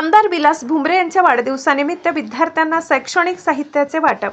आमदार विलास भुमरे यांच्या वाढदिवसानिमित्त विद्यार्थ्यांना शैक्षणिक साहित्याचे वाटप।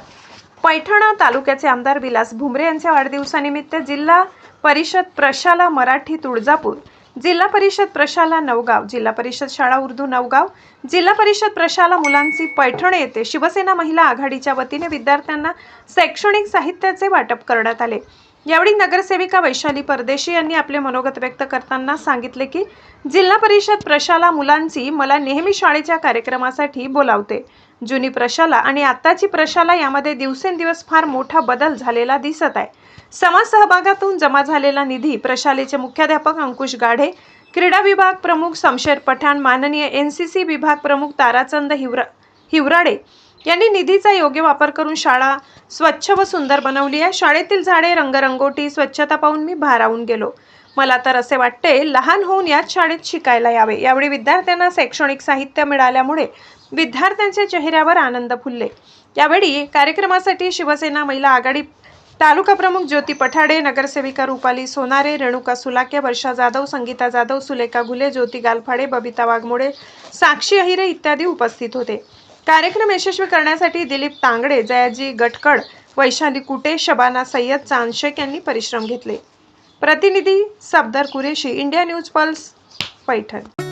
पैठण तालुक्याचे आमदार विलास भुमरे यांच्या वाढदिवसानिमित्त जिल्हा परिषद प्रशाला मराठी तुळजापूर, जिल्हा परिषद प्रशाला नवगाव, जिल्हा परिषद शाळा उर्दू नवगाव, जिल्हा परिषद प्रशाला मुलांची पैठण येथे शिवसेना महिला आघाडीच्या वतीने विद्यार्थ्यांना शैक्षणिक साहित्याचे वाटप करण्यात आले। यावेळी नगरसेविका वैशाली परदेशी यांनी आपले मनोगत व्यक्त करताना सांगितले की जिल्हा परिषद प्रशाला मुलांची मला नेहमी शाळेच्या कार्यक्रमासाठी बोलावते। जुनी प्रशाला आणि आताची प्रशाला यामध्ये दिवसेंदिवस फार मोठा बदल झालेला दिसत आहे। समाज सहभागातून जमा झालेला निधी प्रशालेचे मुख्याध्यापक अंकुश गाढे, क्रीडा विभाग प्रमुख शमशेर पठाण, माननीय एनसीसी विभाग प्रमुख ताराचंद हिवराडे यांनी निधीचा योग्य वापर करून शाळा स्वच्छ व सुंदर बनवली आहे। शाळेतील झाडे, रंगरंगोटी, स्वच्छता पाहून मी भारावून गेलो। मला तर असे वाटते लहान होऊन याच शाळेत शिकायला यावे। यावेळी विद्यार्थ्यांना शैक्षणिक साहित्य मिळाल्यामुळे विद्यार्थ्यांच्या चेहऱ्यावर आनंद फुलले। यावेळी कार्यक्रमासाठी शिवसेना महिला आघाडी तालुका प्रमुख ज्योती पठाडे, नगरसेविका रुपाली सोनारे, रेणुका सुलाके, वर्षा जाधव, संगीता जाधव, सुलेखा घुले, ज्योती गालफाडे, बबिता वाघमोडे, साक्षी अहिरे इत्यादी उपस्थित होते। कार्यक्रम यशस्वी करण्यासाठी दिलीप तांगडे, जयाजी गटकड, वैशाली कुटे, शबाना सय्यद, चांदशेख यांनी परिश्रम घेतले। प्रतिनिधी Safdar Qureshi, India news pulse, Paithan.